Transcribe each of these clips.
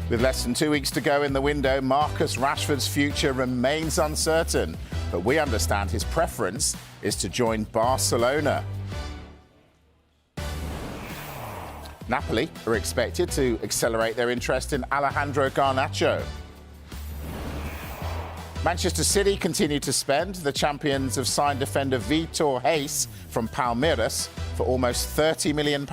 With less than 2 weeks to go in the window, Marcus Rashford's future remains uncertain, but we understand his preference is to join Barcelona. Napoli are expected to accelerate their interest in Alejandro Garnacho. Manchester City continue to spend. The champions have signed defender Vitor Reis from Palmeiras for almost £30 million.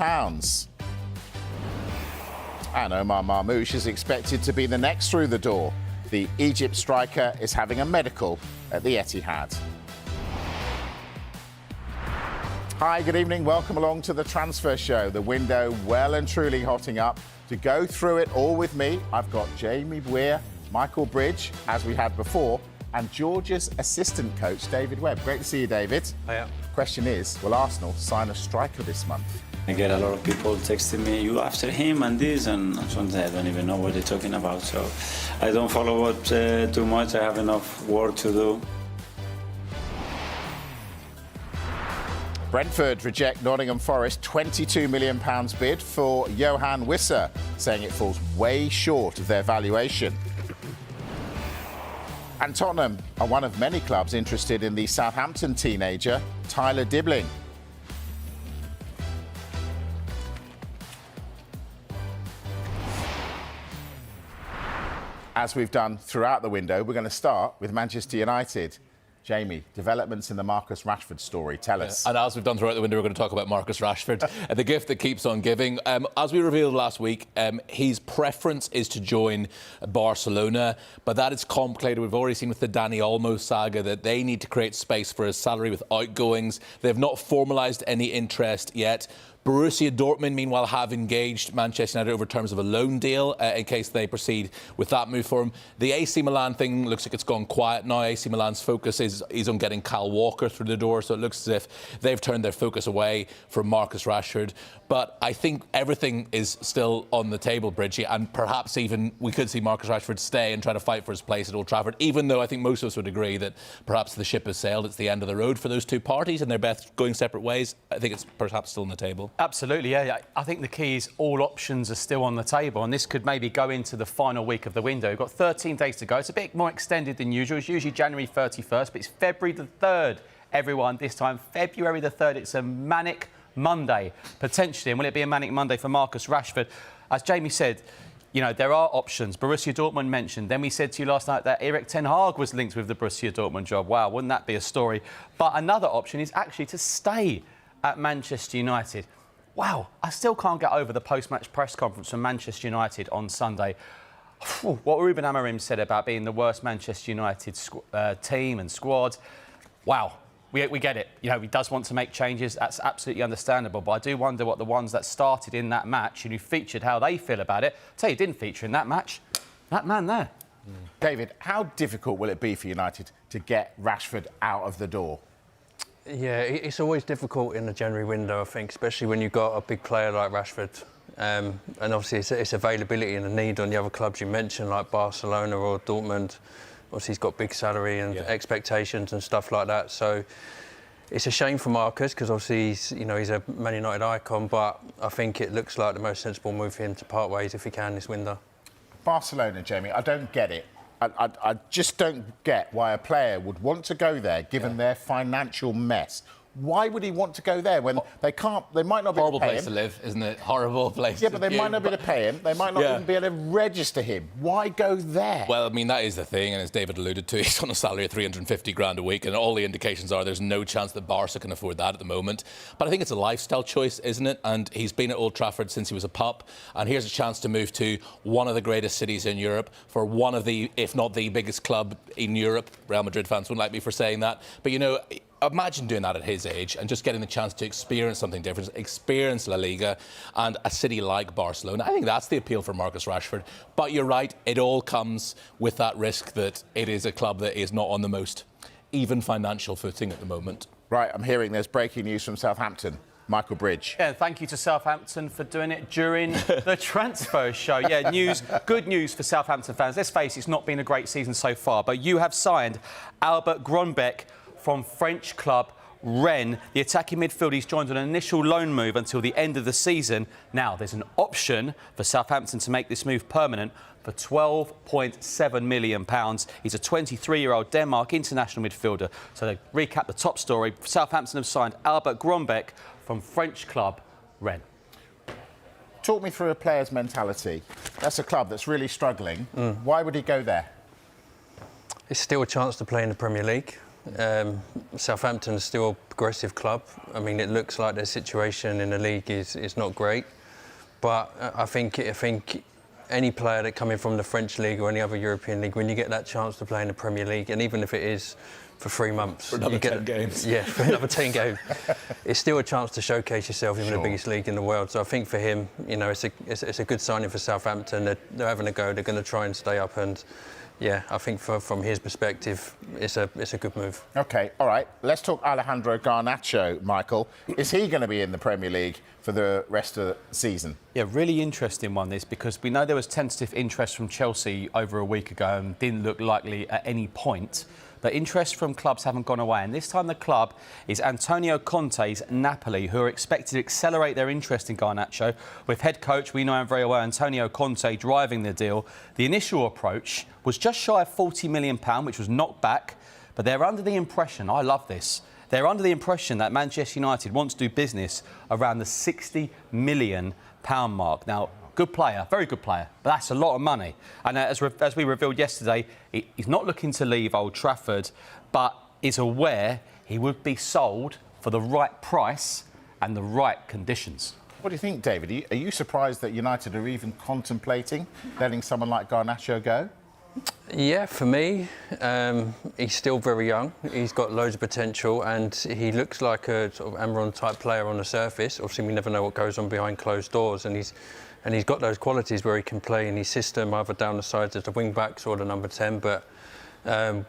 And Omar Marmoush is expected to be the next through the door. The Egypt striker is having a medical at the Etihad. Hi, good evening. Welcome along to the Transfer Show. The window well and truly hotting up. To go through it all with me, I've got Jamie Weir, Michael Bridge, as we had before, and Georgia's assistant coach, David Webb. Great to see you, David. Hiya. Question is, will Arsenal sign a striker this month? I get a lot of people texting me, you after him and this, and sometimes I don't even know what they're talking about. So I don't follow it too much. I have enough work to do. Brentford reject Nottingham Forest £22 million bid for Johan Wissa, saying it falls way short of their valuation. And Tottenham are one of many clubs interested in the Southampton teenager, Tyler Dibbling. As we've done throughout the window, we're going to start with Manchester United. Jamie, developments in the Marcus Rashford story. Tell us. And as we've done throughout the window, we're going to talk about Marcus Rashford, the gift that keeps on giving. As we revealed last week, his preference is to join Barcelona, but that is complicated. We've already seen with the Dani Olmo saga that they need to create space for his salary with outgoings. They've not formalised any interest yet. Borussia Dortmund, meanwhile, have engaged Manchester United over terms of a loan deal in case they proceed with that move for him. The AC Milan thing looks like it's gone quiet now. AC Milan's focus is on getting Kyle Walker through the door, so it looks as if they've turned their focus away from Marcus Rashford. But I think everything is still on the table, Bridgie, and perhaps even we could see Marcus Rashford stay and try to fight for his place at Old Trafford, even though I think most of us would agree that perhaps the ship has sailed. It's the end of the road for those two parties and they're both going separate ways. I think it's perhaps still on the table. Absolutely, yeah. I think the key is all options are still on the table, and this could maybe go into the final week of the window. We've got 13 days to go. It's a bit more extended than usual. It's usually January 31st, but it's February the 3rd, everyone. This time, February the 3rd. It's a manic Monday, potentially. And will it be a manic Monday for Marcus Rashford? As Jamie said, you know, there are options. Borussia Dortmund mentioned. Then we said to you last night that Erik ten Hag was linked with the Borussia Dortmund job. Wow, wouldn't that be a story? But another option is actually to stay at Manchester United. Wow, I still can't get over the post-match press conference from Manchester United on Sunday. What Ruben Amorim said about being the worst Manchester United team and squad. Wow, we get it. You know, he does want to make changes. That's absolutely understandable. But I do wonder what the ones that started in that match and who featured, how they feel about it. I'll tell you, didn't feature in that match, that man there. David, how difficult will it be for United to get Rashford out of the door? Yeah, it's always difficult in the January window, I think, especially when you've got a big player like Rashford. And obviously it's availability and the need on the other clubs you mentioned, like Barcelona or Dortmund. Obviously he's got big salary and expectations and stuff like that. So it's a shame for Marcus because obviously he's a Man United icon, but I think it looks like the most sensible move for him to part ways if he can this window. Barcelona, Jamie, I don't get it. I just don't get why a player would want to go there, given their financial mess. Why would he want to go there when they can't? They might not be able to pay him. Horrible place to live, isn't it? Horrible place. Yeah, but they might not be able to pay him. They might not even be able to register him. Why go there? Well, I mean, that is the thing, and as David alluded to, he's on a salary of 350 grand a week, and all the indications are there's no chance that Barca can afford that at the moment. But I think it's a lifestyle choice, isn't it? And he's been at Old Trafford since he was a pup, and here's a chance to move to one of the greatest cities in Europe for one of the, if not the biggest club in Europe. Real Madrid fans wouldn't like me for saying that, but you know, imagine doing that at his age and just getting the chance to experience something different, experience La Liga and a city like Barcelona. I think that's the appeal for Marcus Rashford. But you're right, it all comes with that risk that it is a club that is not on the most even financial footing at the moment. Right, I'm hearing there's breaking news from Southampton. Michael Bridge. Yeah, thank you to Southampton for doing it during the transfer show. Yeah, good news for Southampton fans. Let's face it, it's not been a great season so far, but you have signed Albert Grönbeck from French club Rennes. The attacking midfielder, he's joined on an initial loan move until the end of the season. Now, there's an option for Southampton to make this move permanent for £12.7 million. He's a 23-year-old Denmark international midfielder. So to recap the top story, Southampton have signed Albert Grombeck from French club Rennes. Talk me through a player's mentality. That's a club that's really struggling. Why would he go there? It's still a chance to play in the Premier League. Southampton is still a progressive club. I mean, it looks like their situation in the league is not great. But I think any player that coming from the French league or any other European league, when you get that chance to play in the Premier League, and even if it is for 3 months, for another 10 games. Yeah, for another 10 games. It's still a chance to showcase yourself in Sure. the biggest league in the world. So I think for him, you know, it's a good signing for Southampton. They're having a go. They're going to try and stay up. And yeah, I think from his perspective, it's a good move. OK, all right. Let's talk Alejandro Garnacho, Michael. Is he going to be in the Premier League for the rest of the season? Yeah, really interesting one, this, because we know there was tentative interest from Chelsea over a week ago and didn't look likely at any point. The interest from clubs haven't gone away, and this time the club is Antonio Conte's Napoli, who are expected to accelerate their interest in Garnacho. With head coach, we know him very well, Antonio Conte, driving the deal. The initial approach was just shy of £40 million, which was knocked back, but they're under the impression, I love this, they're under the impression that Manchester United wants to do business around the £60 million mark. Now, good player, very good player, but that's a lot of money. And as we revealed yesterday, he's not looking to leave Old Trafford, but is aware he would be sold for the right price and the right conditions. What do you think, David? Are you surprised that United are even contemplating letting someone like Garnacho go? Yeah, for me, he's still very young. He's got loads of potential, and he looks like a sort of Amron-type player on the surface. Obviously, we never know what goes on behind closed doors, and he's got those qualities where he can play in his system, either down the sides as the wing-backs or the number 10. But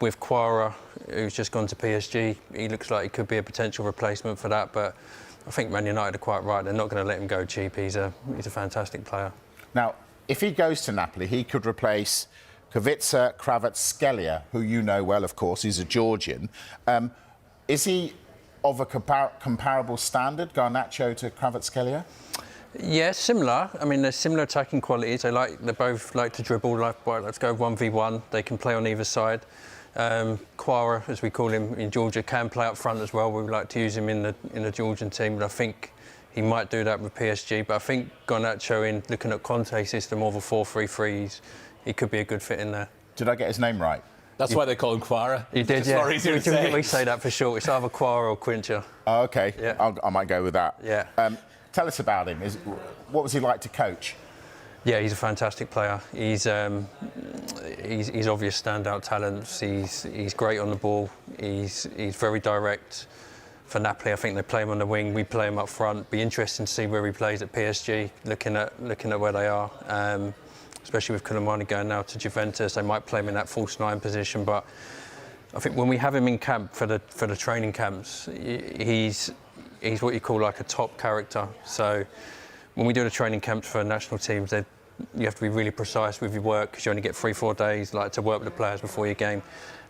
with Quara, who's just gone to PSG, he looks like he could be a potential replacement for that. But I think Man United are quite right. They're not going to let him go cheap. He's a fantastic player. Now, if he goes to Napoli, he could replace Kubica Kvaratskhelia, who you know well, of course. He's a Georgian. Is he of a comparable standard, Garnacho to Kvaratskhelia? Yeah, similar. I mean, there's similar attacking qualities. They both like to dribble, like let's go 1v1. They can play on either side. Quara, as we call him in Georgia, can play up front as well. We would like to use him in the Georgian team, but I think he might do that with PSG. But I think Garnacho, in looking at Conte's system, more of a 4-3-3, he could be a good fit in there. Did I get his name right? That's why they call him Quara. You did, it's yeah. Far easier to say. We say that for short. It's either Quara or Cunha. Oh, OK. Yeah. I might go with that. Yeah. Tell us about him. What was he like to coach? Yeah, he's a fantastic player. He's obvious standout talents. He's great on the ball. He's very direct. For Napoli, I think they play him on the wing. We play him up front. Be interesting to see where he plays at PSG. Looking at where they are, especially with Koulibaly going now to Juventus, they might play him in that false 9 position. But I think when we have him in camp for the training camps, he's what you call like a top character. So when we do the training camps for national teams, you have to be really precise with your work, because you only get 3-4 days to work with the players before your game.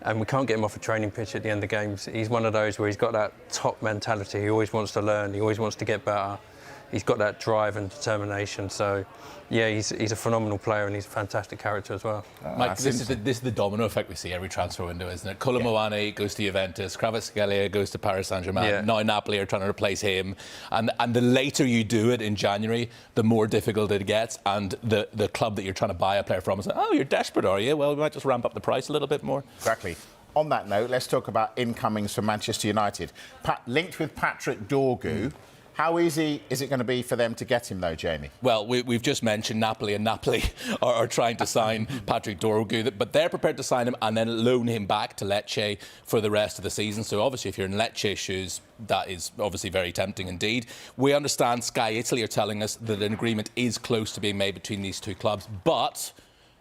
And we can't get him off a training pitch at the end of games. He's one of those where he's got that top mentality. He always wants to learn. He always wants to get better. He's got that drive and determination. So, yeah, he's a phenomenal player, and he's a fantastic character as well. Mike, this is the domino effect we see every transfer window, isn't it? Koulibaly goes to Juventus, Kvaratskhelia goes to Paris Saint-Germain. Yeah. Now Napoli are trying to replace him. And the later you do it in January, the more difficult it gets. And the club that you're trying to buy a player from is like, oh, you're desperate, are you? Well, we might just ramp up the price a little bit more. Exactly. On that note, let's talk about incomings for Manchester United. Linked with Patrick Dorgu. How easy is it going to be for them to get him, though, Jamie? Well, we've just mentioned Napoli, and Napoli are trying to sign Patrick Dorgu, but they're prepared to sign him and then loan him back to Lecce for the rest of the season. So obviously, if you're in Lecce's shoes, that is obviously very tempting indeed. We understand Sky Italy are telling us that an agreement is close to being made between these two clubs, but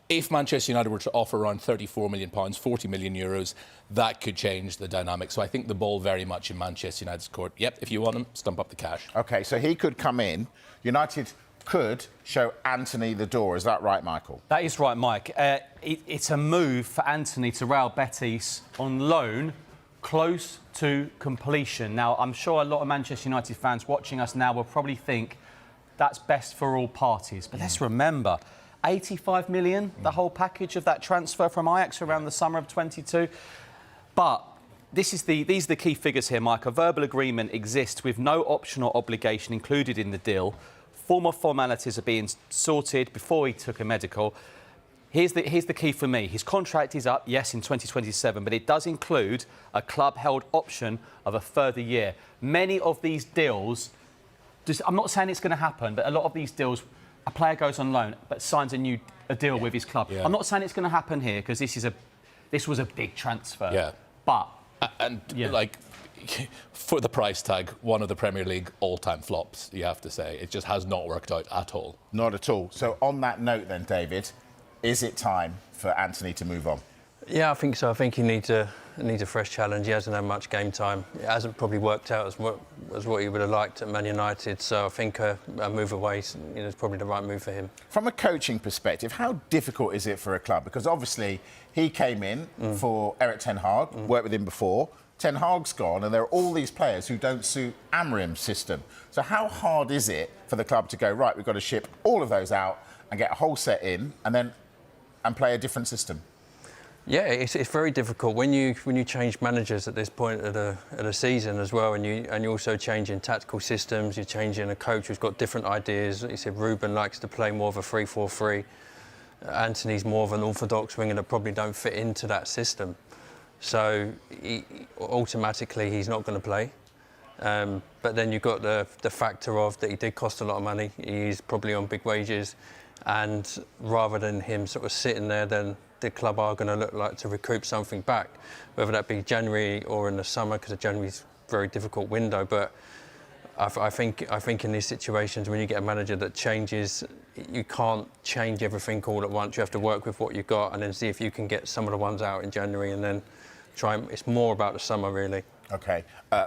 if Manchester United were to offer around £34 million, €40 million, that could change the dynamic. So I think the ball very much in Manchester United's court. Yep, if you want him, stump up the cash. OK, so he could come in. United could show Antony the door. Is that right, Michael? That is right, Mike. It's a move for Antony to Real Betis on loan close to completion. Now, I'm sure a lot of Manchester United fans watching us now will probably think that's best for all parties. But let's remember, 85 million, the whole package of that transfer from Ajax around the summer of 22. But these are the key figures here, Mike. A verbal agreement exists with no option or obligation included in the deal. Formal formalities are being sorted before he took a medical. Here's the key for me. His contract is up, yes, in 2027, but it does include a club-held option of a further year. Many of these deals, I'm not saying it's going to happen, but a lot of these deals, a player goes on loan but signs a deal with his club. Yeah. I'm not saying it's going to happen here because this was a big transfer. Yeah. But like, for the price tag, one of the Premier League all-time flops, you have to say. It just has not worked out at all. Not at all. So on that note then, David, is it time for Antony to move on? Yeah, I think so. I think he needs a fresh challenge. He hasn't had much game time. It hasn't probably worked out as what he would have liked at Man United. So I think a move away is probably the right move for him. From a coaching perspective, how difficult is it for a club? Because obviously he came in for Eric Ten Hag, worked with him before. Ten Hag's gone, and there are all these players who don't suit Amorim's system. So how hard is it for the club to go, right, we've got to ship all of those out and get a whole set in and play a different system? Yeah, it's very difficult when you change managers at this point of the season as well, and you also change in tactical systems. You're changing a coach who's got different ideas. He said Ruben likes to play more of a 3-4-3. Antony's more of an orthodox winger that probably don't fit into that system. So automatically he's not going to play. But then you've got the factor of that he did cost a lot of money. He's probably on big wages, and rather than him sort of sitting there, then the club are going to look like to recoup something back, whether that be January or in the summer, because January's a very difficult window. But I think in these situations, when you get a manager that changes, you can't change everything all at once. You have to work with what you've got and then see if you can get some of the ones out in January, and then it's more about the summer, really. OK.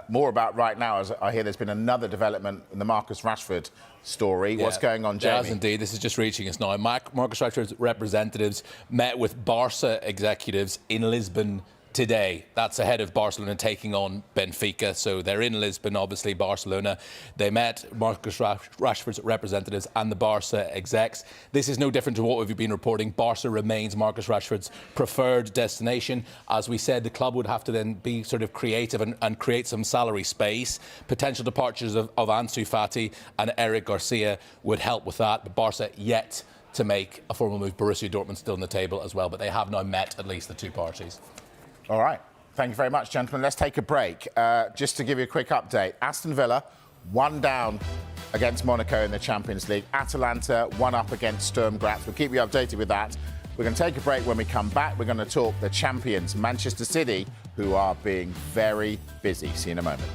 More about right now, as I hear there's been another development in the Marcus Rashford story. Yeah. What's going on, Jamie? Yes, indeed. This is just reaching us now. Marcus Rashford's representatives met with Barca executives in Lisbon today. That's ahead of Barcelona taking on Benfica. So they're in Lisbon, obviously, Barcelona. They met Marcus Rashford's representatives and the Barca execs. This is no different to what we've been reporting. Barca remains Marcus Rashford's preferred destination. As we said, the club would have to then be sort of creative and create some salary space. Potential departures of Ansu Fati and Eric Garcia would help with that. But Barca yet to make a formal move. Borussia Dortmund still on the table as well. But they have now met at least the two parties. All right. Thank you very much, gentlemen. Let's take a break. Just to give you a quick update, Aston Villa, 1 down against Monaco in the Champions League. Atalanta, 1 up against Sturm Graz. We'll keep you updated with that. We're going to take a break. When we come back, we're going to talk the champions, Manchester City, who are being very busy. See you in a moment.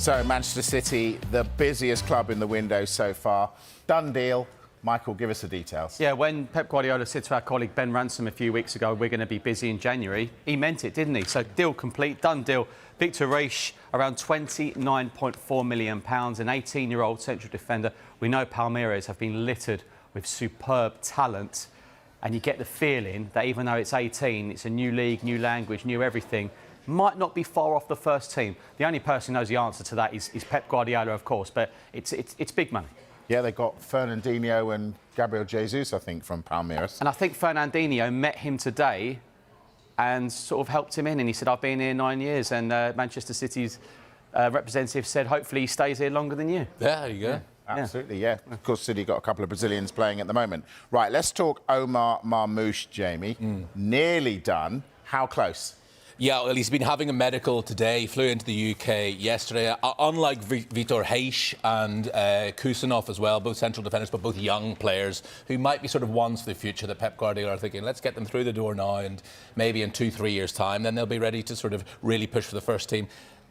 So Manchester City, the busiest club in the window so far. Done deal. Michael, give us the details. Yeah, when Pep Guardiola said to our colleague Ben Ransom a few weeks ago, we're going to be busy in January, he meant it, didn't he? So deal complete, done deal. Victor Reich, around £29.4 million, an 18-year-old central defender. We know Palmeiras have been littered with superb talent, and you get the feeling that even though it's 18, it's a new league, new language, new everything, might not be far off the first team. The only person who knows the answer to that is Pep Guardiola, of course, but it's big money. Yeah, they got Fernandinho and Gabriel Jesus, I think, from Palmeiras. And I think Fernandinho met him today and sort of helped him in. And he said, I've been here 9 years. And Manchester City's representative said, hopefully he stays here longer than you. Yeah, there you go. Yeah, absolutely, yeah. Of course, City got a couple of Brazilians playing at the moment. Right, let's talk Omar Marmoush, Jamie. Nearly done. How close? Yeah, well, he's been having a medical today. He flew into the UK yesterday. Unlike Vitor Reich and Kusanov as well, both central defenders, but both young players who might be sort of ones for the future that Pep Guardiola are thinking, let's get them through the door now, and maybe in 2-3 years' time, then they'll be ready to sort of really push for the first team.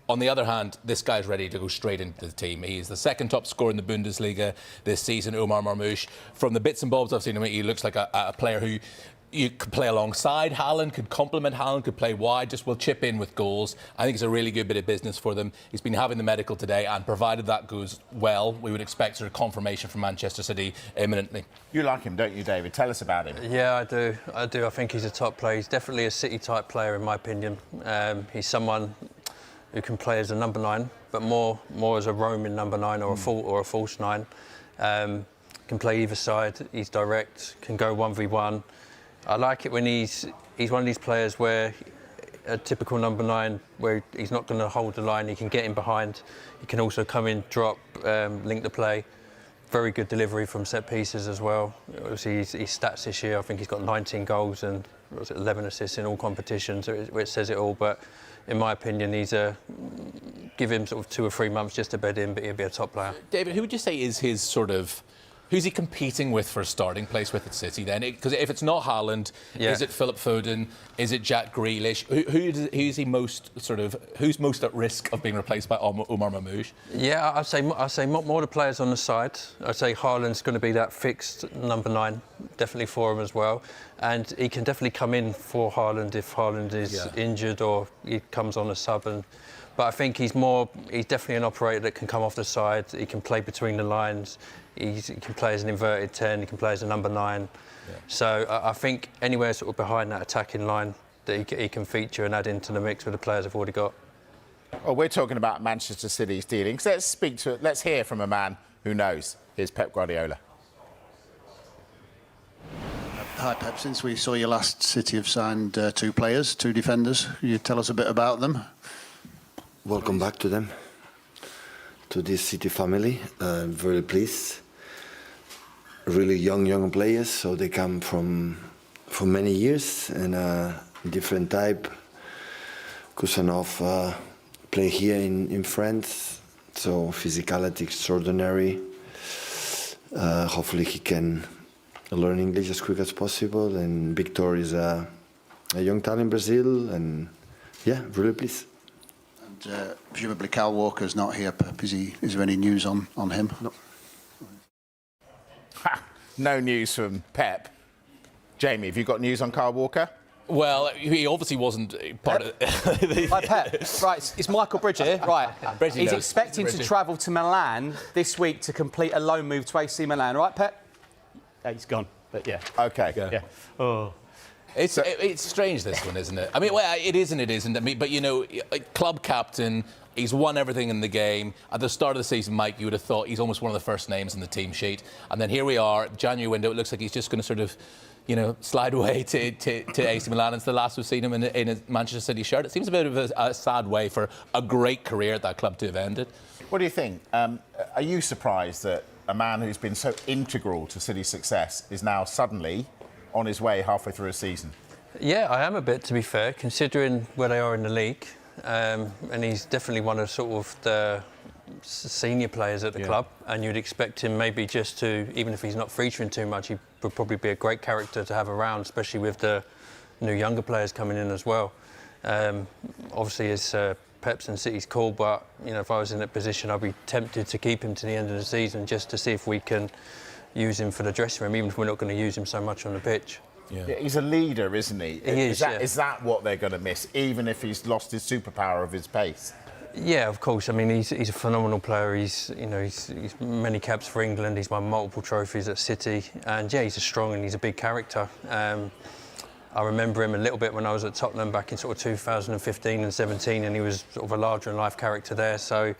On the other hand, this guy's ready to go straight into the team. He's the second top scorer in the Bundesliga this season, Omar Marmoush. From the bits and bobs I've seen him, he looks like a player who you could play alongside Haaland, could complement Haaland, could play wide, just will chip in with goals. I think it's a really good bit of business for them. He's been having the medical today, and provided that goes well, we would expect sort of confirmation from Manchester City imminently. You like him, don't you, David? Tell us about him. Yeah, I do. I think he's a top player. He's definitely a City-type player, in my opinion. He's someone who can play as a number 9, but more as a roaming number 9 or a false 9. Can play either side. He's direct. Can go 1v1. I like it when he's one of these players where a typical number 9, where he's not going to hold the line. He can get in behind. He can also come in, drop, link the play. Very good delivery from set pieces as well. Obviously, his stats this year, I think he's got 19 goals and 11 assists in all competitions, which says it all. But in my opinion, give him sort of 2 or 3 months just to bed in, but he'll be a top player. David, who would you say is his sort of... Who's he competing with for a starting place with at City then? Because if it's not Haaland, is it Philip Foden? Is it Jack Grealish? Who's he most sort of? Who's most at risk of being replaced by Omar Marmoush? Yeah, I'd say more the players on the side. I'd say Haaland's going to be that fixed number 9, definitely for him as well. And he can definitely come in for Haaland if Haaland is injured or he comes on a sub. But I think he's definitely an operator that can come off the side. He can play between the lines. He can play as an inverted 10. He can play as a number 9. Yeah. So I think anywhere sort of behind that attacking line that he can feature and add into the mix with the players they've already got. Well, we're talking about Manchester City's dealings. Let's hear from a man who knows. Here's Pep Guardiola. Hi Pep, since we saw you last, City have signed 2 players, 2 defenders. Can you tell us a bit about them? Welcome back to them, to this City family. I'm very pleased. Really young players, so they come from many years and different type. Kusanov play here in France, so physicality extraordinary. Hopefully he can learn English as quick as possible. And Victor is a young talent in Brazil, and yeah, really pleased. And presumably Kyle Walker's not here, Pep. Is there any news on him? No. No news from Pep. Jamie, have you got news on Kyle Walker? Well, he obviously wasn't part of it. Right, Pep. Right, it's Michael Bridge here. Right. Bridgie He's knows. expecting to travel to Milan this week to complete a loan move to AC Milan. Right, Pep? Yeah, he's gone, but yeah. OK. Yeah. Oh. It's strange, this one, isn't it? I mean, well, it is and it isn't. I mean, but, you know, club captain, he's won everything in the game. At the start of the season, Mike, you would have thought he's almost one of the first names in the team sheet. And then here we are, January window, it looks like he's just going to sort of, you know, slide away to AC Milan. It's the last we've seen him in a Manchester City shirt. It seems a bit of a sad way for a great career at that club to have ended. What do you think? Are you surprised that a man who's been so integral to City's success is now suddenly on his way halfway through a season? Yeah, I am a bit, to be fair, considering where they are in the league. And he's definitely one of sort of the senior players at the club, and you'd expect him maybe just to, even if he's not featuring too much, he would probably be a great character to have around, especially with the new younger players coming in as well. Obviously, his Pep's and City's call, but if I was in that position, I'd be tempted to keep him to the end of the season just to see if we can use him for the dressing room, even if we're not going to use him so much on the pitch. Yeah, he's a leader, isn't he? Is that what they're going to miss, even if he's lost his superpower of his pace? Yeah, of course. I mean, he's a phenomenal player. He's many caps for England. He's won multiple trophies at City, and yeah, he's a strong and he's a big character. I remember him a little bit when I was at Tottenham back in sort of 2015 and 17, and he was sort of a larger-than-life character there. So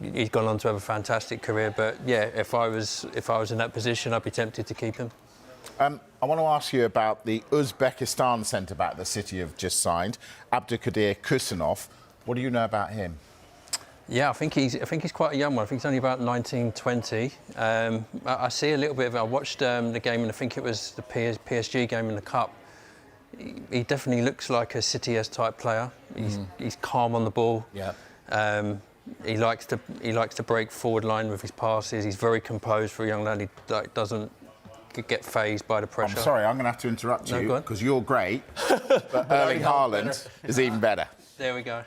he's gone on to have a fantastic career. But yeah, if I was in that position, I'd be tempted to keep him. I want to ask you about the Uzbekistan centre-back the City have just signed, Abdulkadir Kusanov. What do you know about him? Yeah, I think he's quite a young one. I think he's only about 19, 20. I see a little bit of it. I watched the game, and I think it was the PSG game in the Cup. He definitely looks like a City-esque type player. He's calm on the ball. Yeah. He likes to break forward line with his passes. He's very composed for a young lad. He doesn't get fazed by the pressure. I'm sorry, I'm going to have to interrupt you go on. because you're great, but Erling Haaland is even better. There we go.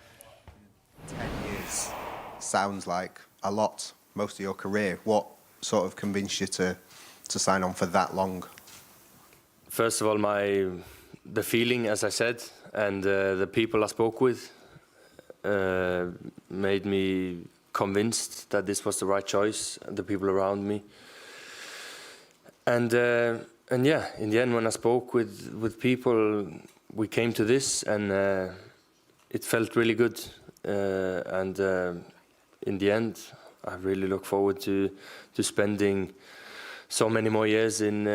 10 years sounds like a lot, most of your career. What sort of convinced you to sign on for that long? First of all, the feeling, as I said, and the people I spoke with made me convinced that this was the right choice, the people around me. And yeah, in the end, when I spoke with people, we came to this, and it felt really good. In the end, I really look forward to spending so many more years in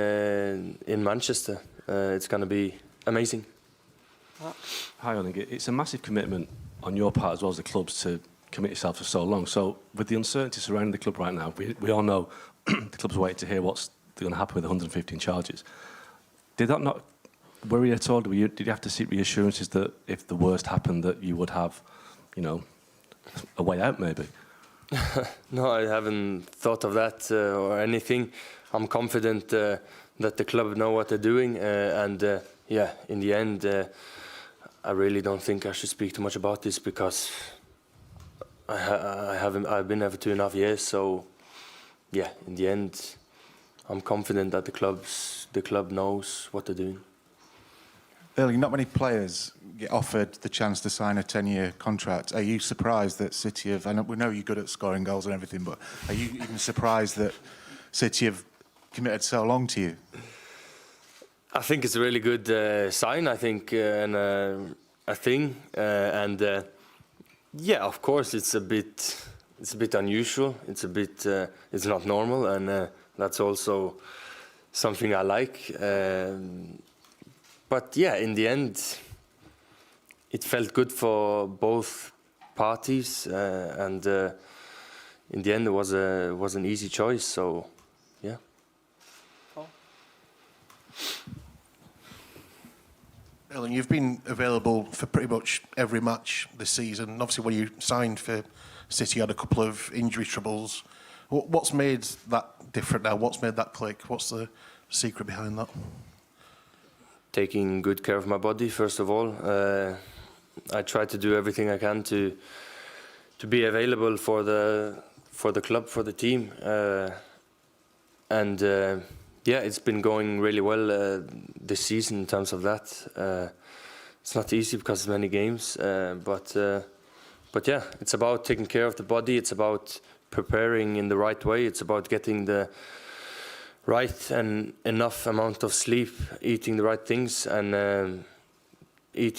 Manchester. It's going to be amazing. Hi, Erling. It's a massive commitment on your part as well as the club's to commit yourself for so long. So with the uncertainty surrounding the club right now, we all know the club's waiting to hear what's going to happen with the 115 charges. Did that not worry you at all? Did you have to seek reassurances that if the worst happened that you would have, a way out maybe? No, I haven't thought of that or anything. I'm confident that the club know what they're doing, yeah, in the end, I really don't think I should speak too much about this because I've been there for 2.5 years. So, yeah, in the end, I'm confident that the club knows what they're doing. Erling, not many players get offered the chance to sign a 10-year contract. Are you surprised that City have... we know you're good at scoring goals and everything, but are you even surprised that City have committed so long to you? I think it's a really good sign, I think, and a thing. Yeah, of course, it's a bit unusual. It's not normal, and that's also something I like. But yeah, in the end, it felt good for both parties, and in the end, it was an easy choice. So, yeah. Erling, you've been available for pretty much every match this season. Obviously, when you signed for City, you had a couple of injury troubles. What's made that different now? What's made that click? What's the secret behind that? Taking good care of my body, first of all. I try to do everything I can to be available for the club, for the team, and yeah, it's been going really well this season in terms of that. It's not easy because of many games, but yeah, it's about taking care of the body. It's about preparing in the right way. It's about getting the right and enough amount of sleep, eating the right things, and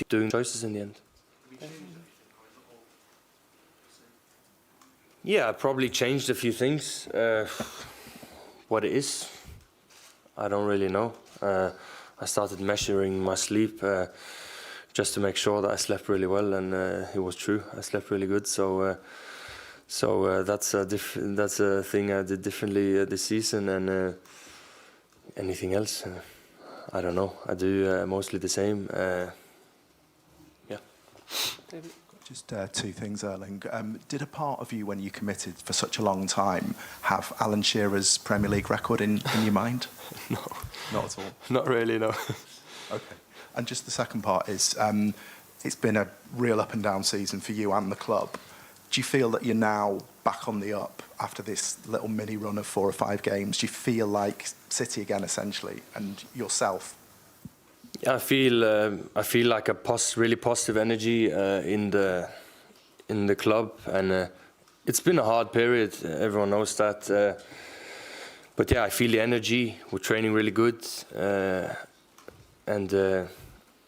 doing choices in the end. Yeah, I probably changed a few things. What it is, I don't really know. I started measuring my sleep just to make sure that I slept really well, and it was true. I slept really good, so that's a thing I did differently this season, and anything else, I don't know. I do mostly the same. Yeah. David? Just two things, Erling. Did a part of you, when you committed for such a long time, have Alan Shearer's Premier League record in your mind? No. Not at all? Not really, no. Okay. And just the second part is, it's been a real up and down season for you and the club. Do you feel that you're now back on the up after this little mini run of 4 or 5 games? Do you feel like City again, essentially, and yourself? Yeah, I feel like a really positive energy in the club, and it's been a hard period. Everyone knows that. But yeah, I feel the energy. We're training really good, and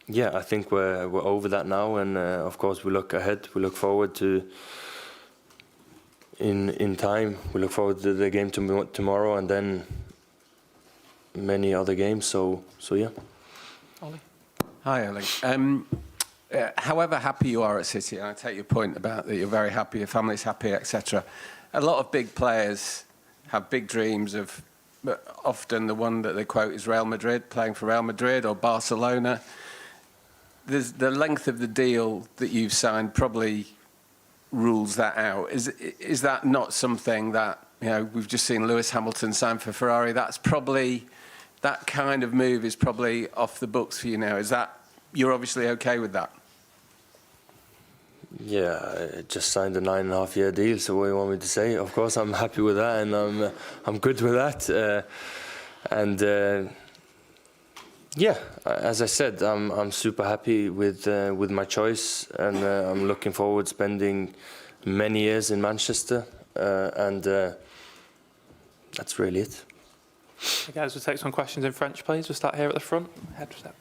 yeah, I think we're over that now. And of course, we look ahead. We look forward to in time. We look forward to the game tomorrow, and then many other games. So yeah. Ollie. Hi, Erling. However happy you are at City, and I take your point about that you're very happy, your family's happy, etc. A lot of big players have big dreams of, often the one that they quote is Real Madrid, playing for Real Madrid or Barcelona. The length of the deal that you've signed probably rules that out. Is that not something that, you know, we've just seen Lewis Hamilton sign for Ferrari? That's probably, that kind of move is probably off the books for you now. Is that, you're obviously okay with that? Yeah, I just signed a 9.5-year deal, so what do you want me to say? Of course, I'm happy with that, and I'm good with that. Yeah, as I said, I'm super happy with my choice, and I'm looking forward to spending many years in Manchester, and that's really it. Okay, guys, we'll take some questions in French, please. We'll start here at the front. Head to step.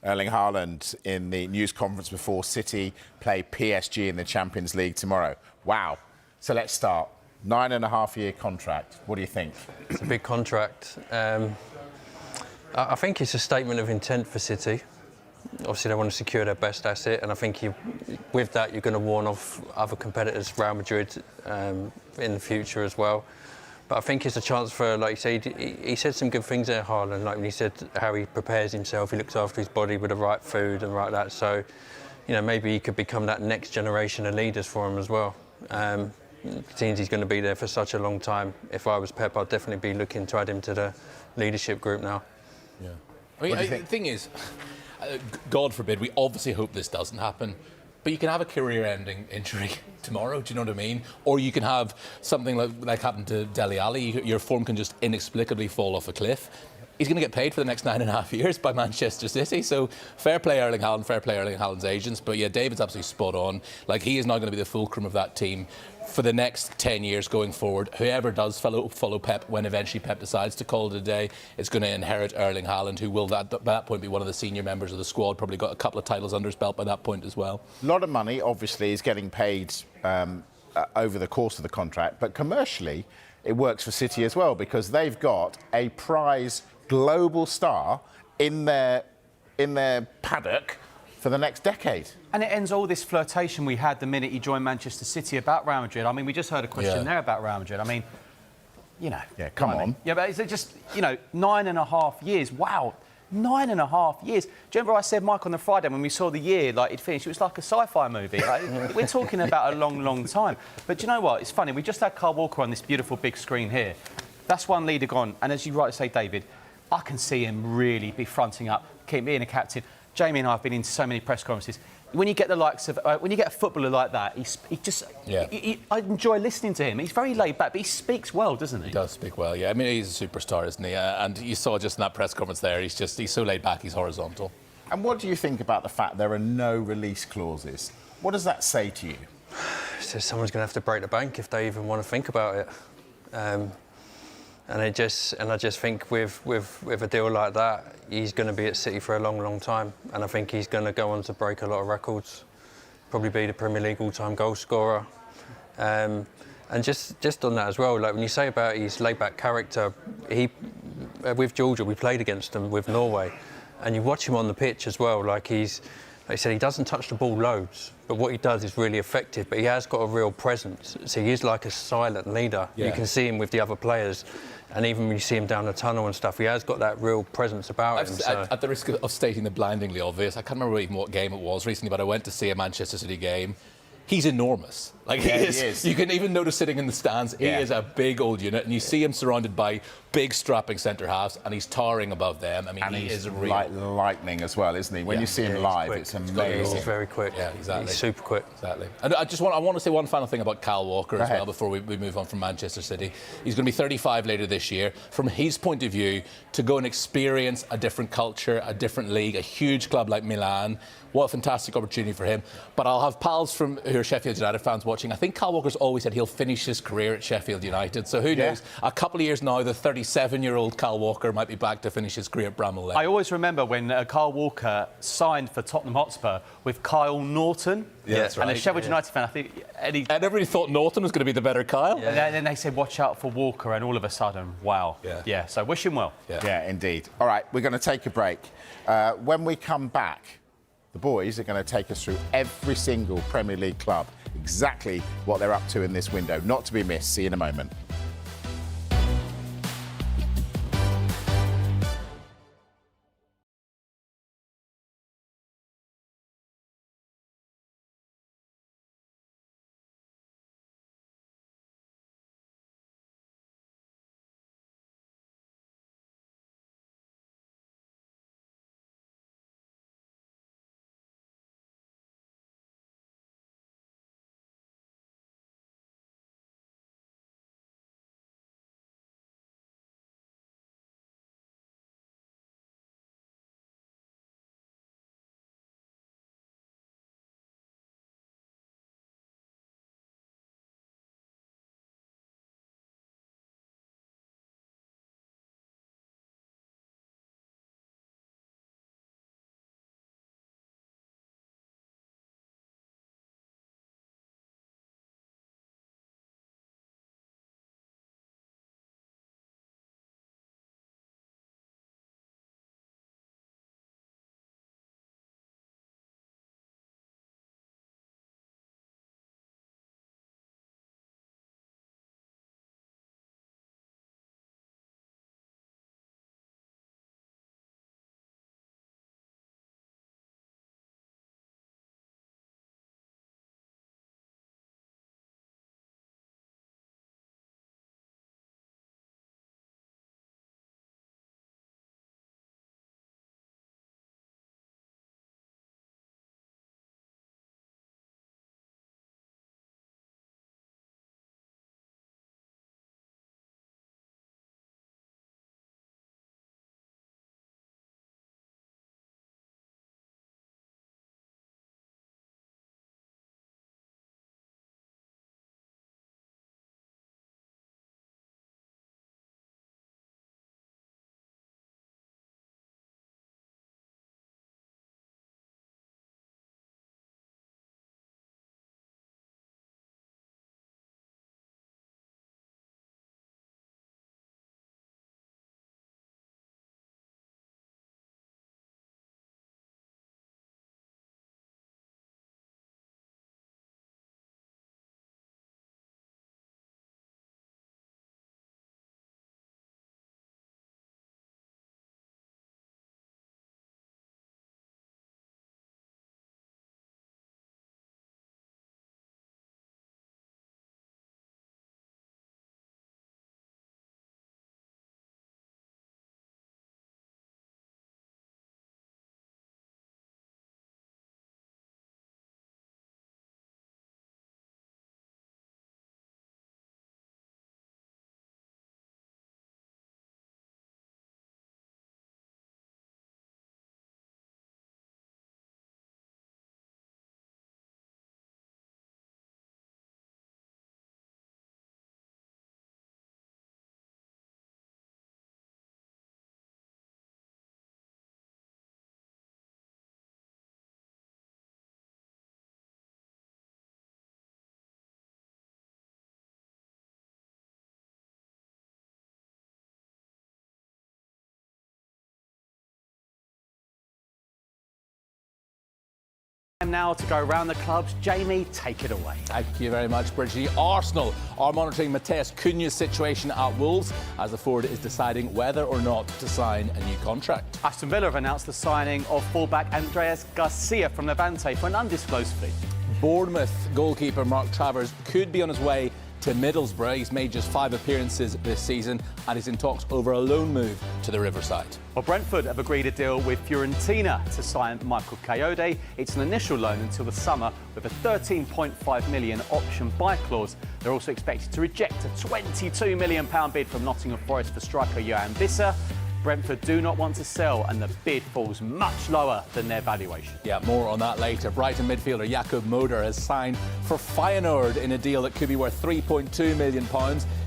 Erling Haaland in the news conference before City play PSG in the Champions League tomorrow. Wow. So let's start. 9.5-year contract. What do you think? It's a big contract. I think it's a statement of intent for City. Obviously, they want to secure their best asset, and I think with that, you're going to warn off other competitors, Real Madrid, in the future as well. But I think it's a chance for, like you said, he said some good things there, Haaland, like when he said how he prepares himself, he looks after his body with the right food and right that. So, you know, maybe he could become that next generation of leaders for him as well. Seems he's going to be there for such a long time. If I was Pep, I'd definitely be looking to add him to the leadership group now. Yeah. I mean, the thing is, God forbid, we obviously hope this doesn't happen, but you can have a career-ending injury tomorrow, do you know what I mean? Or you can have something like happened to Dele Alli. Your form can just inexplicably fall off a cliff. He's going to get paid for the next 9.5 years by Manchester City. So fair play Erling Haaland, fair play Erling Haaland's agents. But yeah, David's absolutely spot on. Like, he is now going to be the fulcrum of that team for the next 10 years going forward. Whoever does follow Pep, when eventually Pep decides to call it a day, is going to inherit Erling Haaland, who will by that point be one of the senior members of the squad, probably got a couple of titles under his belt by that point as well. A lot of money, obviously, is getting paid over the course of the contract, but commercially, it works for City as well, because they've got a prize global star in their paddock for the next decade. And it ends all this flirtation we had the minute he joined Manchester City about Real Madrid. I mean, we just heard a question there about Real Madrid. I mean, you know. Yeah, come on. Yeah, but is it just, you know, 9.5 years? Wow, 9.5 years. Do you remember I said, Mike, on the Friday when we saw the year, like, it finished, it was like a sci-fi movie. Like, we're talking about a long, long time. But do you know what? It's funny. We just had Kyle Walker on this beautiful big screen here. That's one leader gone. And as you rightly say, David, I can see him really be fronting up, keep being a captain. Jamie and I have been into so many press conferences. When you get the likes of, when you get a footballer like that, I enjoy listening to him. He's very laid back, but he speaks well, doesn't he? He does speak well, yeah. I mean, he's a superstar, isn't he? And you saw just in that press conference there, he's so laid back, he's horizontal. And what do you think about the fact there are no release clauses? What does that say to you? So someone's going to have to break the bank if they even want to think about it. And I just think with a deal like that, he's going to be at City for a long, long time. And I think he's going to go on to break a lot of records, probably be the Premier League all-time goal scorer. And just on that as well, like when you say about his laid-back character, with Georgia, we played against him with Norway, and you watch him on the pitch as well. Like I said, he doesn't touch the ball loads, but what he does is really effective. But he has got a real presence. So he is like a silent leader. Yeah. You can see him with the other players. And even when you see him down the tunnel and stuff, he has got that real presence about him. So. At the risk of stating the blindingly obvious, I can't remember even what game it was recently, but I went to see a Manchester City game. He's enormous. Like, he is. You can even notice sitting in the stands, he is a big old unit, and you see him surrounded by big strapping centre-halves, and he's towering above them. I mean, and he he's is real. like lightning as well, isn't he? When you see him live, it's amazing. He's very quick. Yeah, exactly. He's super quick. Exactly. And I want to say one final thing about Kyle Walker as ahead. well before we move on from Manchester City. He's going to be 35 later this year. From his point of view, to go and experience a different culture, a different league, a huge club like Milan, what a fantastic opportunity for him. But I'll have pals who are Sheffield United fans watching. I think Kyle Walker's always said he'll finish his career at Sheffield United. So who knows? A couple of years now, the 37-year-old Kyle Walker might be back to finish his career at Bramall Lane. I always remember when Kyle Walker signed for Tottenham Hotspur with Kyle Norton. Yeah, that's right. And a Sheffield United fan, I think... And everybody thought Norton was going to be the better Kyle. Yeah. And then they said, watch out for Walker, and all of a sudden, wow. Yeah, so wish him well. Yeah, indeed. All right, we're going to take a break. When we come back, the boys are going to take us through every single Premier League club, exactly what they're up to in this window. Not to be missed. See you in a moment. Now to go around the clubs. Jamie, take it away. Thank you very much, Bridgie. Arsenal are monitoring Matheus Cunha's situation at Wolves as the forward is deciding whether or not to sign a new contract. Aston Villa have announced the signing of fullback Andreas Garcia from Levante for an undisclosed fee. Bournemouth goalkeeper Mark Travers could be on his way to Middlesbrough. He's made just 5 appearances this season and is in talks over a loan move to the Riverside. Well, Brentford have agreed a deal with Fiorentina to sign Michael Kayode. It's an initial loan until the summer with a £13.5 million option buy clause. They're also expected to reject a £22 million bid from Nottingham Forest for striker Johan Visser. Brentford do not want to sell, and the bid falls much lower than their valuation. Yeah, more on that later. Brighton midfielder Jakob Moder has signed for Feyenoord in a deal that could be worth £3.2 million.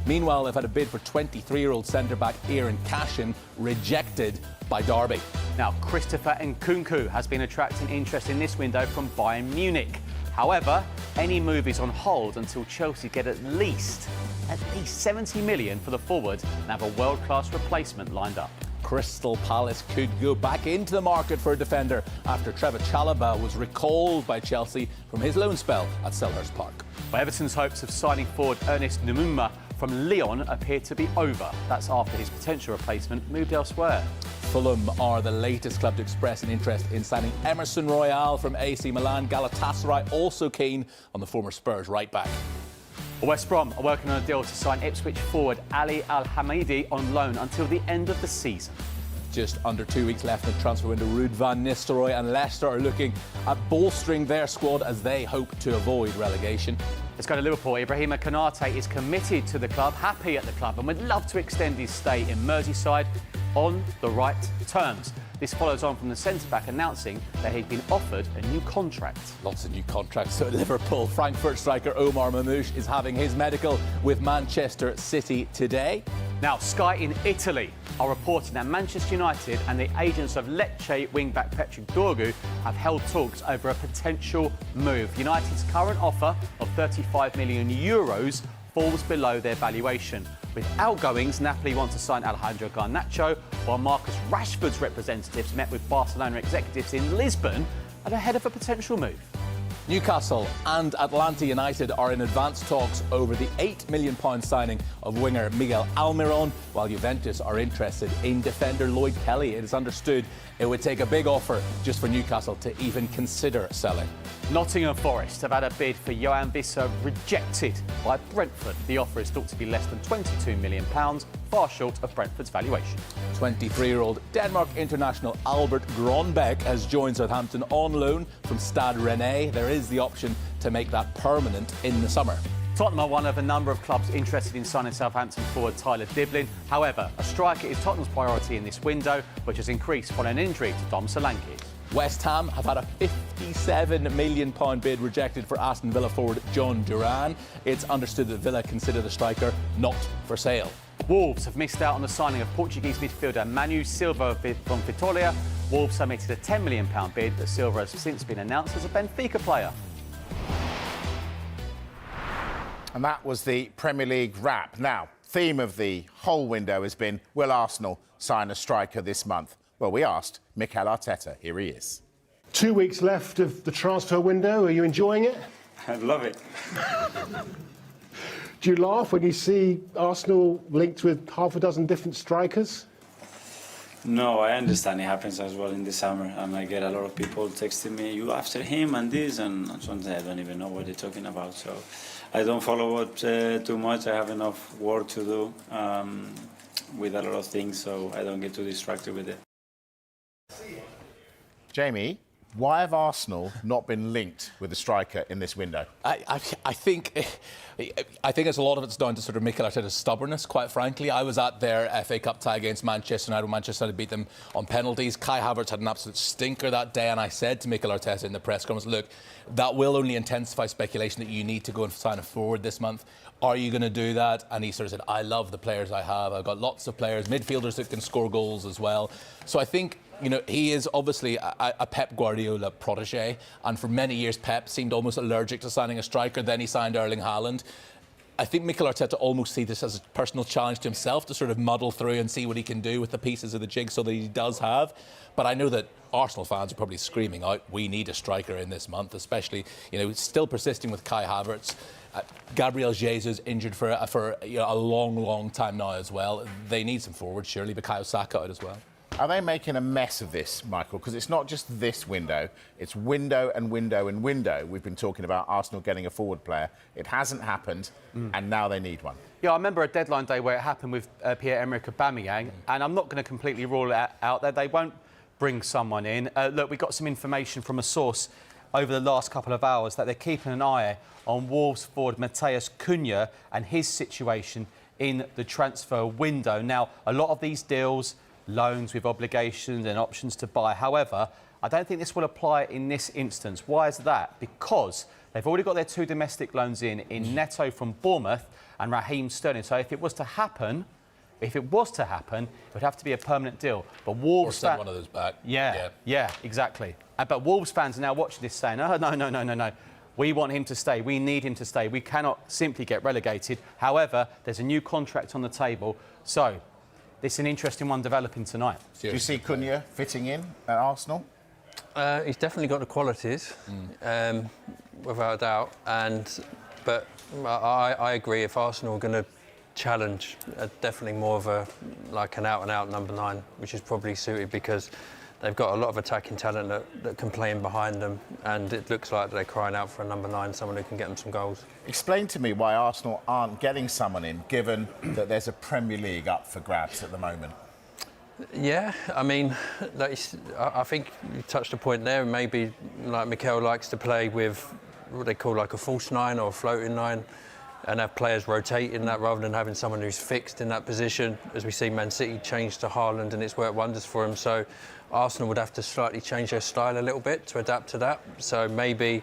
Meanwhile, they've had a bid for 23-year-old centre-back Aaron Cashin, rejected by Derby. Now, Christopher Nkunku has been attracting interest in this window from Bayern Munich. However, any move is on hold until Chelsea get at least 70 million for the forward and have a world-class replacement lined up. Crystal Palace could go back into the market for a defender after Trevor Chalobah was recalled by Chelsea from his loan spell at Selhurst Park. Well, Everton's hopes of signing forward Ernest Numuma from Lyon appear to be over. That's after his potential replacement moved elsewhere. Fulham are the latest club to express an interest in signing Emerson Royal from AC Milan. Galatasaray also keen on the former Spurs right-back. West Brom are working on a deal to sign Ipswich forward Ali Al-Hamidi on loan until the end of the season. Just under 2 weeks left in the transfer window, Ruud van Nistelrooy and Leicester are looking at bolstering their squad as they hope to avoid relegation. Let's go to Liverpool. Ibrahima Konate is committed to the club, happy at the club, and would love to extend his stay in Merseyside on the right terms. This follows on from the centre-back announcing that he'd been offered a new contract. Lots of new contracts at Liverpool. Frankfurt striker Omar Mamouche is having his medical with Manchester City today. Now, Sky in Italy are reporting that Manchester United and the agents of Lecce wing-back Patrick Dorgu have held talks over a potential move. United's current offer of €35 million falls below their valuation. With outgoings, Napoli want to sign Alejandro Garnacho, while Marcus Rashford's representatives met with Barcelona executives in Lisbon at ahead of a potential move. Newcastle and Atlanta United are in advanced talks over the £8 million signing of winger Miguel Almiron, while Juventus are interested in defender Lloyd Kelly. It is understood it would take a big offer just for Newcastle to even consider selling. Nottingham Forest have had a bid for Johan Visser rejected by Brentford. The offer is thought to be less than £22 million, far short of Brentford's valuation. 23-year-old Denmark international Albert Grønbæk has joined Southampton on loan from Stade Rennais. There is the option to make that permanent in the summer. Tottenham are one of a number of clubs interested in signing Southampton forward Tyler Diblin. However, a striker is Tottenham's priority in this window, which has increased following an injury to Dom Solanke. West Ham have had a £57 million bid rejected for Aston Villa forward John Duran. It's understood that Villa consider the striker not for sale. Wolves have missed out on the signing of Portuguese midfielder Manu Silva from Vitória. Wolves submitted a £10 million bid, but Silva has since been announced as a Benfica player. And that was the Premier League wrap. Now, theme of the whole window has been, will Arsenal sign a striker this month? Well, we asked Mikel Arteta. Here he is. 2 weeks left of the transfer window. Are you enjoying it? I love it. Do you laugh when you see Arsenal linked with half a dozen different strikers? No, I understand it happens as well in the summer, and I get a lot of people texting me, you after him and this, and sometimes I don't even know what they're talking about. So I don't follow it too much. I have enough work to do with a lot of things, so I don't get too distracted with it. Jamie, why have Arsenal not been linked with a striker in this window? I think it's a lot of it's down to sort of Mikel Arteta's stubbornness, quite frankly. I was at their FA Cup tie against Manchester United when Manchester United beat them on penalties. Kai Havertz had an absolute stinker that day, and I said to Mikel Arteta in the press conference, look, that will only intensify speculation that you need to go and sign a forward this month. Are you going to do that? And he sort of said, I love the players I have. I've got lots of players, midfielders that can score goals as well. So I think, you know, he is obviously a Pep Guardiola protégé, and for many years Pep seemed almost allergic to signing a striker. Then he signed Erling Haaland. I think Mikel Arteta almost sees this as a personal challenge to himself to sort of muddle through and see what he can do with the pieces of the jigsaw that he does have. But I know that Arsenal fans are probably screaming out, we need a striker in this month, especially, you know, still persisting with Kai Havertz. Gabriel Jesus injured for a long time now as well. They need some forwards, surely, but Bukayo Saka out as well. Are they making a mess of this, Michael? Because it's not just this window, it's window and window and window. We've been talking about Arsenal getting a forward player. It hasn't happened, and now they need one. Yeah, I remember a deadline day where it happened with Pierre-Emerick Aubameyang, and I'm not going to completely rule it out that they won't bring someone in. Look, we got some information from a source over the last couple of hours that they're keeping an eye on Wolves forward Matheus Cunha and his situation in the transfer window. Now, a lot of these deals, loans with obligations and options to buy. However, I don't think this will apply in this instance. Why is that? Because they've already got their 2 domestic loans in Neto from Bournemouth and Raheem Sterling. So if it was to happen, it would have to be a permanent deal. But Wolves... Or send one of those back. Yeah, exactly. But Wolves fans are now watching this saying, oh, no. We want him to stay. We need him to stay. We cannot simply get relegated. However, there's a new contract on the table. So, this is an interesting one developing tonight. Do you see Cunha fitting in at Arsenal? He's definitely got the qualities, without a doubt. But I agree, if Arsenal are going to challenge, definitely more of an out-and-out number 9, which is probably suited because they've got a lot of attacking talent that can play in behind them, and it looks like they're crying out for a number 9, someone who can get them some goals. Explain to me why Arsenal aren't getting someone in, given that there's a Premier League up for grabs at the moment. Yeah, I mean, I think you touched a point there. Maybe like Mikel likes to play with what they call like a false 9 or a floating 9, and have players rotating that rather than having someone who's fixed in that position. As we see Man City change to Haaland, and it's worked wonders for him. So Arsenal would have to slightly change their style a little bit to adapt to that. So maybe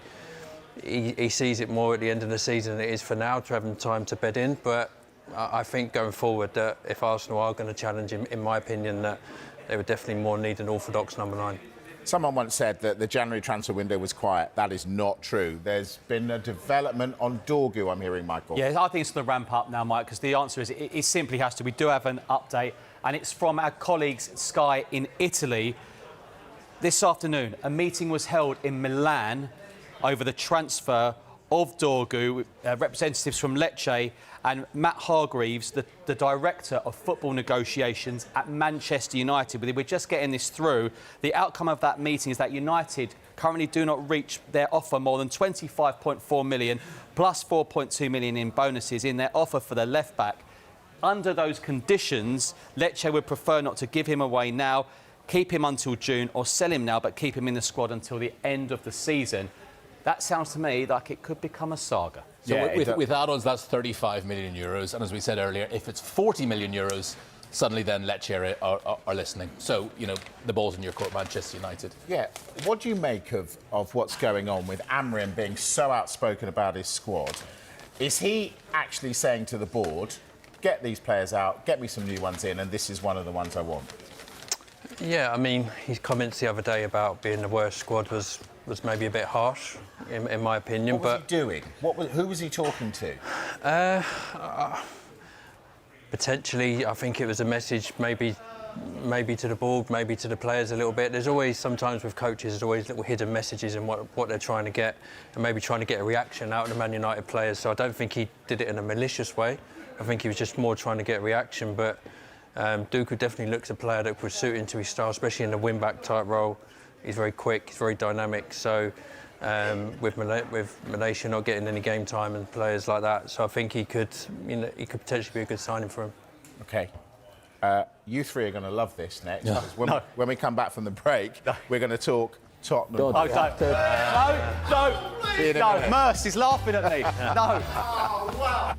he sees it more at the end of the season than it is for now, to have him time to bed in. But I think going forward, that if Arsenal are going to challenge him, in my opinion, that they would definitely more need an orthodox number 9. Someone once said that the January transfer window was quiet. That is not true. There's been a development on Dorgu, I'm hearing, Michael. Yeah, I think it's the ramp up now, Mike, because the answer is it simply has to. We do have an update, and it's from our colleagues at Sky in Italy. This afternoon, a meeting was held in Milan over the transfer of Dorgu, representatives from Lecce and Matt Hargreaves, the director of football negotiations at Manchester United. We're just getting this through. The outcome of that meeting is that United currently do not reach their offer more than 25.4 million plus 4.2 million in bonuses in their offer for the left back. Under those conditions, Lecce would prefer not to give him away now, keep him until June, or sell him now but keep him in the squad until the end of the season. That sounds to me like it could become a saga. So with add-ons, that's 35 million euros. And as we said earlier, if it's 40 million euros, suddenly then Lecce are listening. So, you know, the ball's in your court, Manchester United. Yeah. What do you make of what's going on with Amrin being so outspoken about his squad? Is he actually saying to the board, get these players out, get me some new ones in, and this is one of the ones I want? Yeah, I mean, his comments the other day about being the worst squad was maybe a bit harsh, in my opinion. What was he doing? Who was he talking to? Potentially, I think it was a message maybe to the board, maybe to the players a little bit. There's always, sometimes with coaches, there's always little hidden messages in what they're trying to get, and maybe trying to get a reaction out of the Man United players. So I don't think he did it in a malicious way. I think he was just more trying to get a reaction. But Duku definitely looks a player that would suit into his style, especially in the wing-back type role. He's very quick, he's very dynamic. So with Malaysia not getting any game time and players like that, so I think he could potentially be a good signing for him. OK. You three are going to love this next. Yeah. When we come back from the break, we're going to talk Tottenham. No, Merce is laughing at me. No. Oh, wow.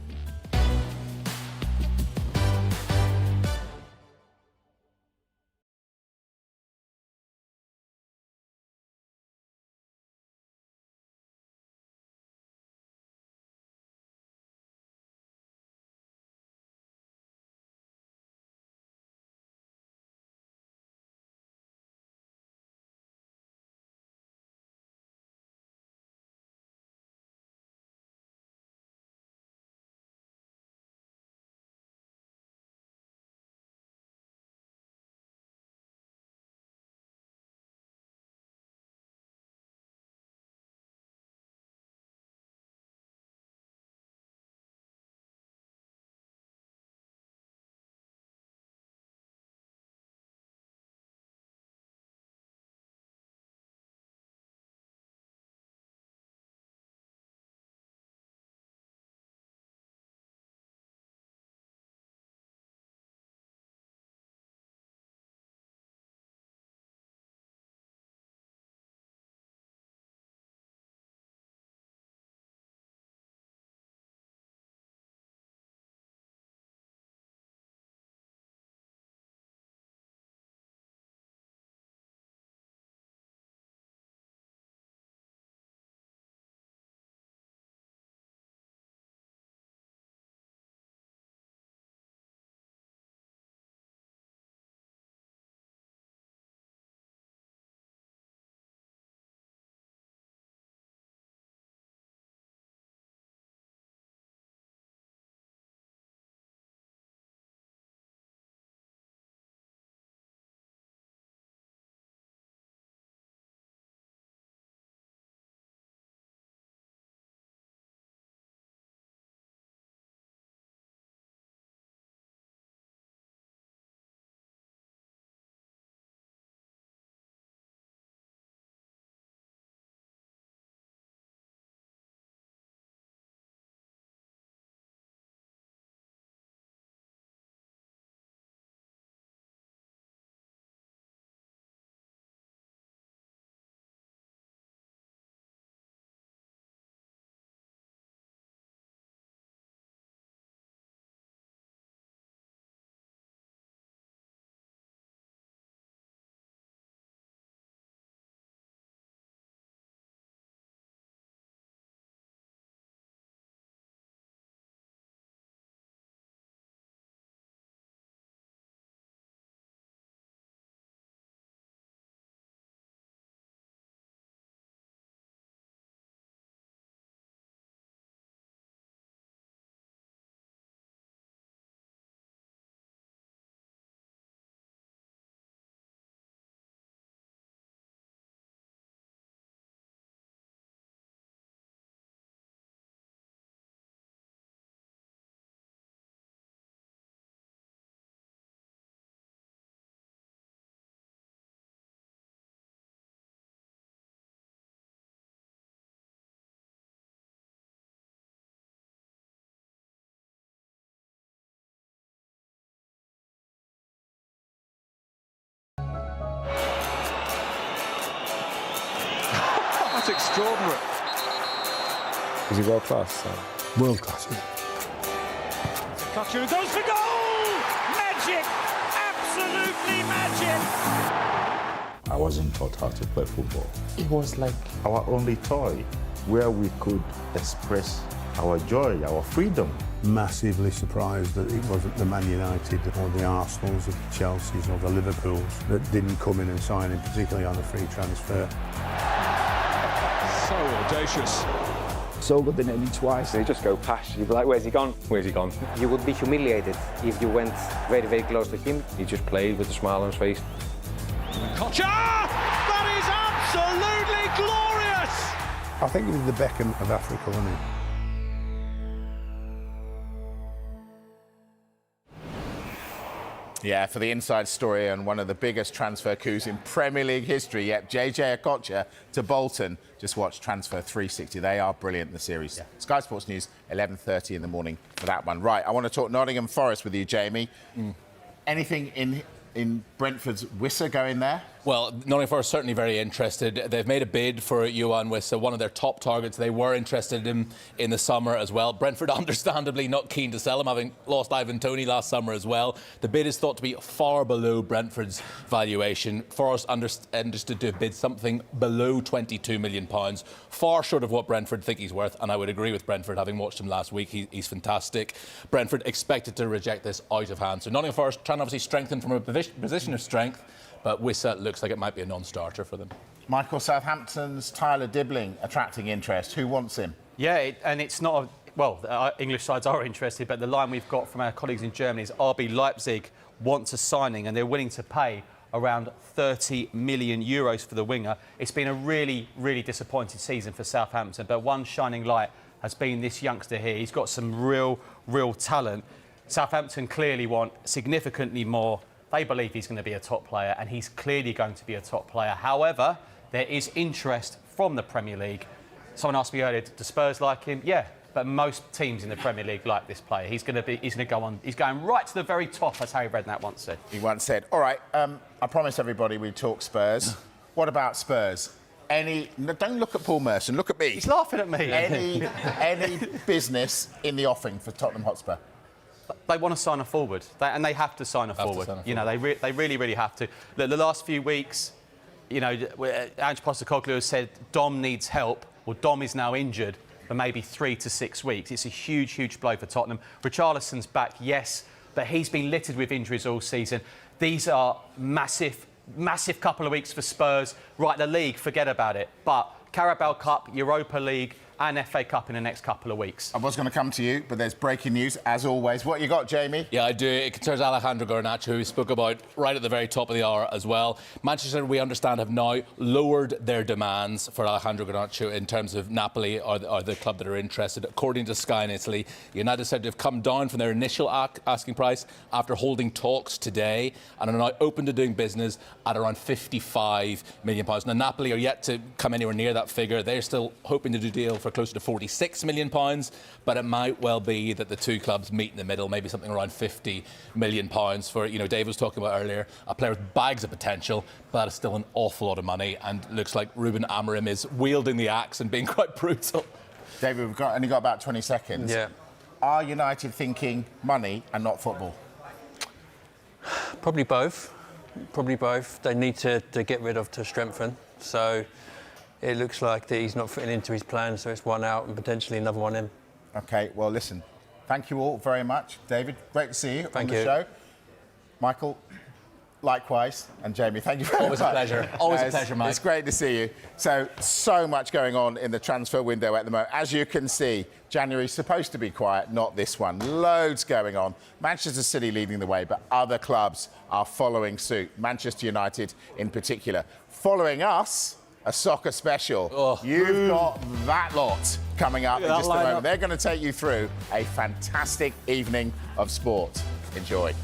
just extraordinary. Is he world class? World class. Cutcher goes for goal! Magic! Absolutely magic! I wasn't taught how to play football. It was like our only toy where we could express our joy, our freedom. Massively surprised that it wasn't the Man United or the Arsenals or the Chelseas or the Liverpools that didn't come in and sign him, particularly on a free transfer. So audacious. So good they named him twice. They just go past. You'd be like, where's he gone? Where's he gone? You would be humiliated if you went very, very close to him. He just played with a smile on his face. Cutcher! That is absolutely glorious! I think he was the Beckham of Africa, wasn't he? Yeah, for the inside story on one of the biggest transfer coups in Premier League history. Yep, JJ Okocha to Bolton. Just watch Transfer 360. They are brilliant, the series. Yeah. Sky Sports News, 11:30 in the morning for that one. Right, I want to talk Nottingham Forest with you, Jamie. Anything in Brentford's Wissa going there? Well, Nottingham Forest certainly very interested. They've made a bid for Johan Wissa, one of their top targets. They were interested in him in the summer as well. Brentford, understandably, not keen to sell him, having lost Antony last summer as well. The bid is thought to be far below Brentford's valuation. Forest understood to have bid something below £22 million, far short of what Brentford think he's worth. And I would agree with Brentford, having watched him last week. He's fantastic. Brentford expected to reject this out of hand. So Nottingham Forest trying to obviously strengthen from a position of strength. But Wissa looks like it might be a non-starter for them. Michael, Southampton's Tyler Dibbling attracting interest. Who wants him? Yeah, and it's not... Well, English sides are interested, but the line we've got from our colleagues in Germany is RB Leipzig wants a signing and they're willing to pay around €30 million for the winger. It's been a really, really disappointing season for Southampton, but one shining light has been this youngster here. He's got some real talent. Southampton clearly want significantly more. They believe he's going to be a top player, and he's clearly going to be a top player. However, there is interest from the Premier League. Someone asked me earlier, do Spurs like him? Yeah, but most teams in the Premier League like this player. He's going to go on. He's going right to the very top, as Harry Redknapp once said. He once said, all right, I promised everybody we'd talk Spurs. What about Spurs? Don't look at Paul Merson, look at me. He's laughing at me. Any business in the offing for Tottenham Hotspur? They want to sign a forward, and they have to sign a forward. You know, they really have to. The last few weeks, you know, Ange Postecoglou has said Dom needs help. Well, Dom is now injured for maybe 3 to 6 weeks. It's a huge blow for Tottenham. Richarlison's back, yes, but he's been littered with injuries all season. These are massive couple of weeks for Spurs. Right, the league, forget about it. But Carabao Cup, Europa League, and FA Cup in the next couple of weeks. I was going to come to you, but there's breaking news, as always. What you got, Jamie? Yeah, I do. It concerns Alejandro Garnacho, who we spoke about right at the very top of the hour as well. Manchester, we understand, have now lowered their demands for Alejandro Garnacho in terms of Napoli or the club that are interested. According to Sky in Italy, United said to have come down from their initial asking price after holding talks today and are now open to doing business at around £55 million. Now, Napoli are yet to come anywhere near that figure. They're still hoping to do a deal for closer to £46 million, but it might well be that the two clubs meet in the middle, maybe something around £50 million for, you know, Dave was talking about earlier, a player with bags of potential, but that is still an awful lot of money, and looks like Ruben Amorim is wielding the axe and being quite brutal. David, we've only got about 20 seconds. Yeah. Are United thinking money and not football? Probably both. They need to get rid of to strengthen. So it looks like that he's not fitting into his plan, so it's one out and potentially another one in. OK, well, listen, thank you all very much. David, great to see you on the you. show. Michael, likewise. And Jamie, thank you very Always much. a pleasure. Always a pleasure, Mike. It's great to see you. So much going on in the transfer window at the moment. As you can see, January's supposed to be quiet, not this one. Loads going on. Manchester City leading the way, but other clubs are following suit. Manchester United in particular. Following us, a soccer special. Oh. You've got that lot coming up in just a moment. They're going to take you through a fantastic evening of sport. Enjoy.